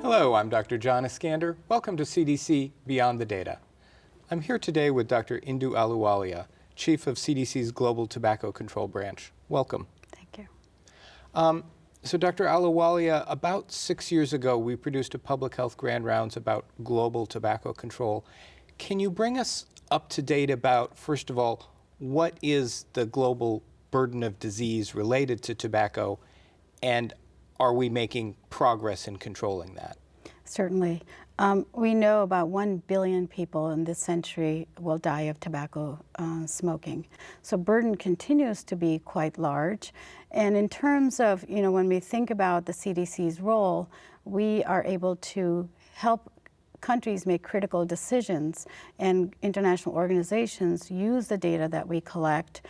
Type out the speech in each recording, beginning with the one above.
Hello, I'm Dr. John Iskander. Welcome to CDC Beyond the Data. I'm here today with Dr. Indu Ahluwalia, Chief of CDC's Global Tobacco Control Branch. Welcome. Thank you. So Dr. Ahluwalia, about 6 years ago, we produced a public health grand rounds about global tobacco control. Can you bring us up to date about, first of all, what is the global burden of disease related to tobacco, and are we making progress in controlling that? Certainly. We know about 1 billion people in this century will die of tobacco smoking. So burden continues to be quite large. And in terms of, when we think about the CDC's role, we are able to help countries make critical decisions, and international organizations use the data that we collect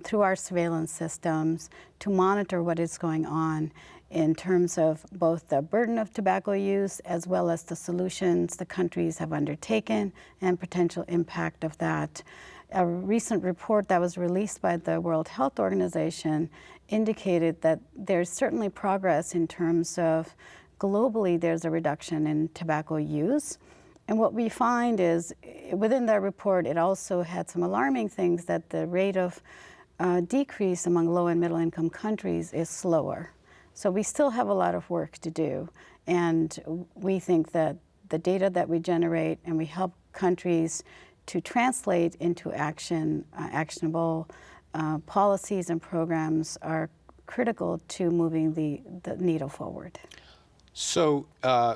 through our surveillance systems to monitor what is going on in terms of both the burden of tobacco use as well as the solutions the countries have undertaken and potential impact of that. A recent report that was released by the World Health Organization indicated that there's certainly progress in terms of globally there's a reduction in tobacco use. And what we find is within that report, it also had some alarming things that the rate of decrease among low and middle income countries is slower. So we still have a lot of work to do, and we think that the data that we generate and we help countries to translate into actionable policies and programs are critical to moving the needle forward. So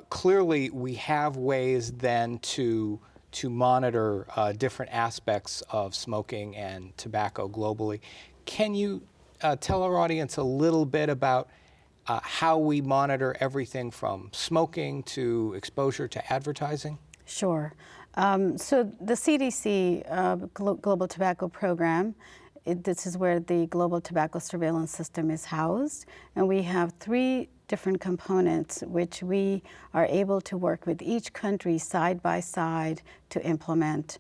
clearly we have ways then to monitor different aspects of smoking and tobacco globally. Can you tell our audience a little bit about how we monitor everything from smoking to exposure to advertising? Sure. So the CDC Global Tobacco Program, this is where the Global Tobacco Surveillance System is housed, and we have 3 different components which we are able to work with each country side by side to implement.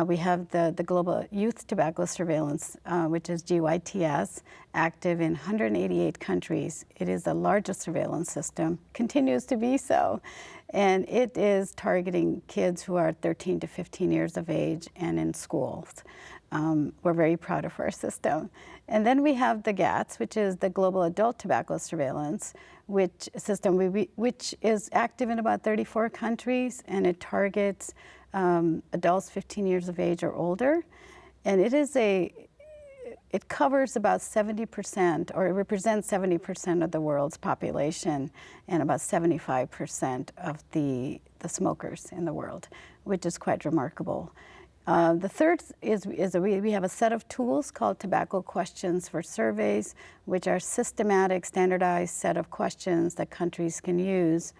We have the Global Youth Tobacco Surveillance, which is GYTS, active in 188 countries. It is the largest surveillance system, continues to be so, and it is targeting kids who are 13 to 15 years of age and in schools. We're very proud of our system. And then we have the GATS, which is the Global Adult Tobacco Surveillance, which is active in about 34 countries, and it targets adults 15 years of age or older. And it covers about 70%, or it represents 70% of the world's population and about 75% of the smokers in the world, which is quite remarkable. The third is we have a set of tools called Tobacco Questions for Surveys, which are systematic, standardized set of questions that countries can use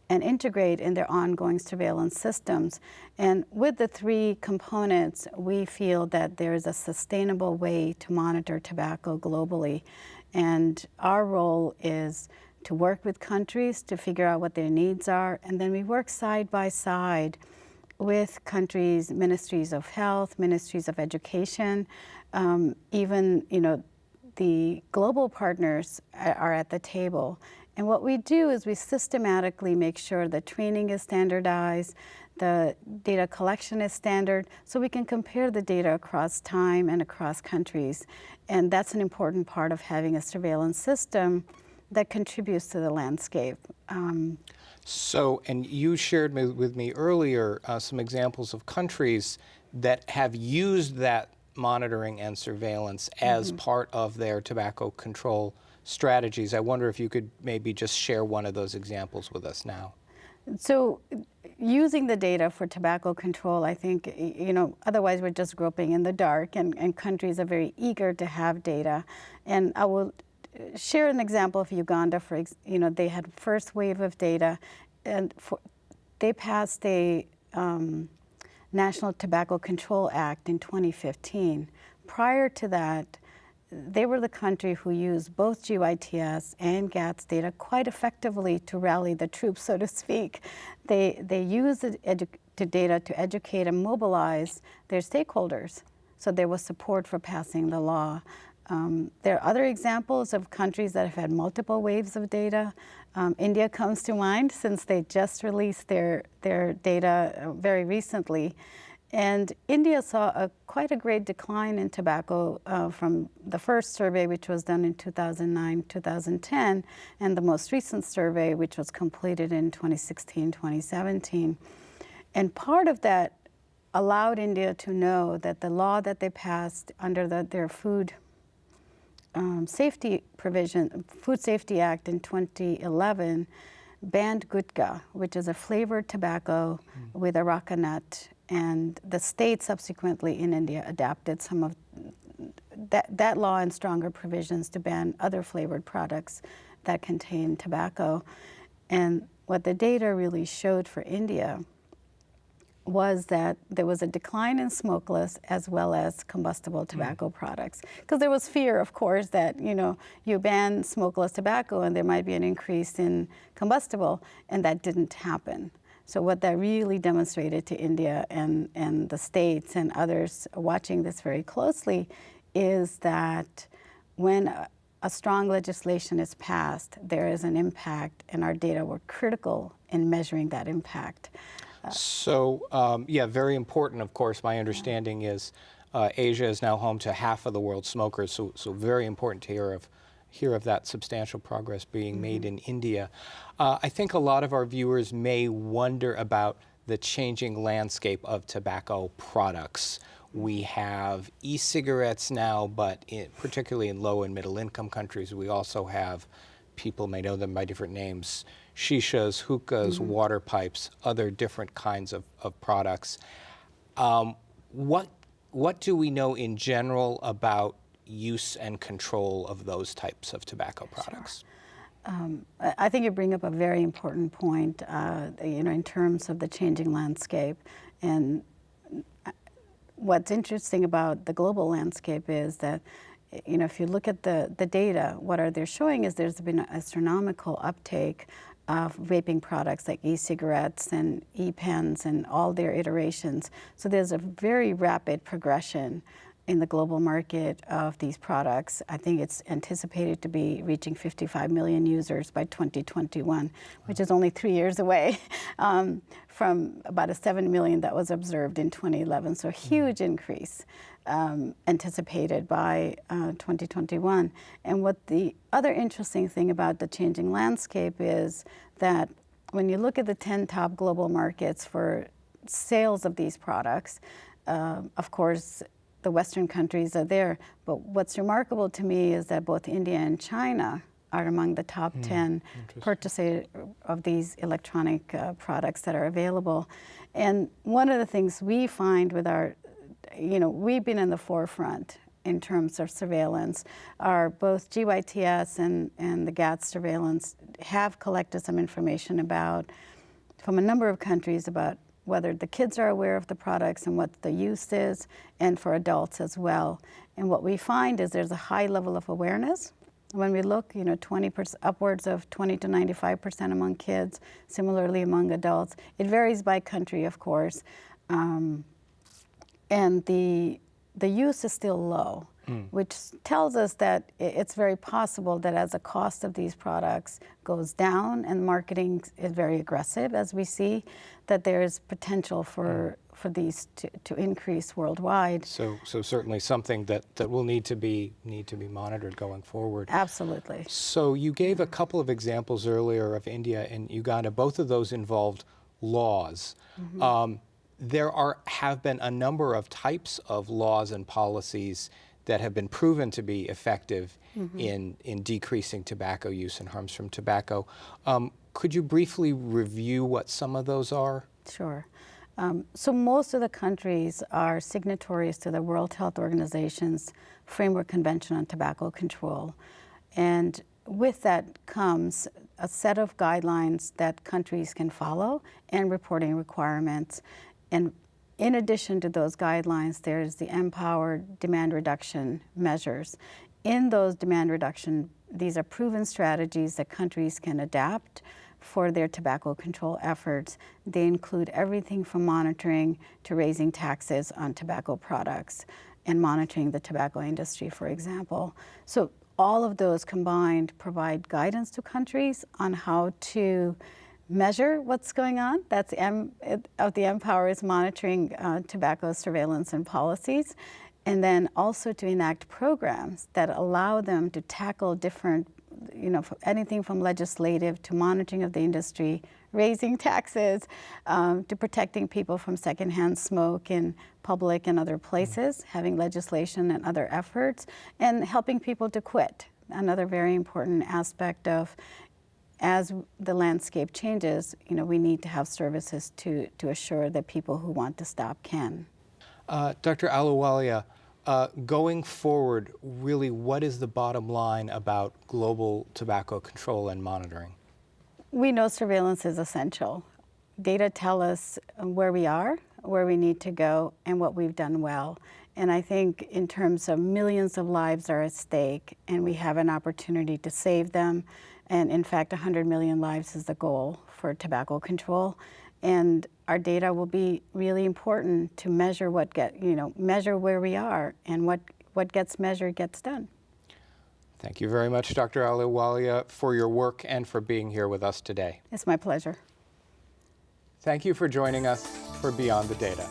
and integrate in their ongoing surveillance systems. And with the 3 components, we feel that there is a sustainable way to monitor tobacco globally. And our role is to work with countries to figure out what their needs are, and then we work side by side with countries, ministries of health, ministries of education, even the global partners are at the table. And what we do is we systematically make sure the training is standardized, the data collection is standard, so we can compare the data across time and across countries. And that's an important part of having a surveillance system that contributes to the landscape. So, and you shared with me earlier some examples of countries that have used that monitoring and surveillance as part of their tobacco control strategies. I wonder if you could maybe just share one of those examples with us now. So using the data for tobacco control, I think, otherwise we're just groping in the dark, and countries are very eager to have data. And I will share an example of Uganda. They had first wave of data, and they passed a National Tobacco Control Act in 2015. Prior to that, they were the country who used both GYTS and GATS data quite effectively to rally the troops, so to speak. They used the data to educate and mobilize their stakeholders. So there was support for passing the law. There are other examples of countries that have had multiple waves of data. India comes to mind since they just released their data very recently. And India saw quite a great decline in tobacco from the first survey, which was done in 2009, 2010, and the most recent survey, which was completed in 2016, 2017. And part of that allowed India to know that the law that they passed under their food safety provision, Food Safety Act in 2011, banned gutka, which is a flavored tobacco with areca nut. And the state subsequently in India adapted some of that law and stronger provisions to ban other flavored products that contain tobacco. And what the data really showed for India was that there was a decline in smokeless as well as combustible tobacco products. Because there was fear, of course, that you ban smokeless tobacco and there might be an increase in combustible, and that didn't happen. So what that really demonstrated to India and the states and others watching this very closely is that when a strong legislation is passed, there is an impact, and our data were critical in measuring that impact. So, yeah, very important, of course. My understanding is Asia is now home to half of the world's smokers, so very important to hear of that substantial progress being made in India. I think a lot of our viewers may wonder about the changing landscape of tobacco products. We have e-cigarettes now, but particularly in low and middle income countries, we also have, people may know them by different names, shishas, hookahs, water pipes, other different kinds of products. What do we know in general about use and control of those types of tobacco products? Sure. I think you bring up a very important point, in terms of the changing landscape. And what's interesting about the global landscape is that, if you look at the data, what they're showing is there's been an astronomical uptake of vaping products like e-cigarettes and e-pens and all their iterations. So there's a very rapid progression in the global market of these products. I think it's anticipated to be reaching 55 million users by 2021, which is only 3 years away from about 7 million that was observed in 2011. So a huge increase anticipated by 2021. And what the other interesting thing about the changing landscape is that when you look at the 10 top global markets for sales of these products, of course, the Western countries are there, but what's remarkable to me is that both India and China are among the top 10 purchasers of these electronic products that are available. And one of the things we find with we've been in the forefront in terms of surveillance. Both GYTS and the GATS surveillance have collected some information from a number of countries about whether the kids are aware of the products and what the use is, and for adults as well. And what we find is there's a high level of awareness. When we look, 20%, upwards of 20 to 95% among kids, similarly among adults. It varies by country, of course. And the use is still low, which tells us that it's very possible that as the cost of these products goes down and marketing is very aggressive, as we see, that there is potential for these to increase worldwide. So certainly something that will need to be monitored going forward. Absolutely. So you gave a couple of examples earlier of India and Uganda. Both of those involved laws. There have been a number of types of laws and policies that have been proven to be effective in decreasing tobacco use and harms from tobacco. Could you briefly review what some of those are? Sure. So most of the countries are signatories to the World Health Organization's Framework Convention on Tobacco Control. And with that comes a set of guidelines that countries can follow and reporting requirements. And in addition to those guidelines, there's the empowered demand reduction measures. In those demand reduction, these are proven strategies that countries can adapt for their tobacco control efforts. They include everything from monitoring to raising taxes on tobacco products. and monitoring the tobacco industry, for example. So all of those combined provide guidance to countries on how to measure what's going on. That's of the Empower is monitoring tobacco surveillance and policies, and then also to enact programs that allow them to tackle different, anything from legislative to monitoring of the industry, raising taxes, to protecting people from secondhand smoke in public and other places, having legislation and other efforts, and helping people to quit. Another very important aspect of, as the landscape changes, we need to have services to assure that people who want to stop can. Dr. Ahluwalia, going forward, really, what is the bottom line about global tobacco control and monitoring? We know surveillance is essential. Data tell us where we are, where we need to go, and what we've done well. And I think in terms of millions of lives are at stake, and we have an opportunity to save them. And in fact, 100 million lives is the goal for tobacco control. And our data will be really important to measure measure where we are, and what gets measured gets done. Thank you very much, Dr. Ahluwalia, for your work and for being here with us today. It's my pleasure. Thank you for joining us for Beyond the Data.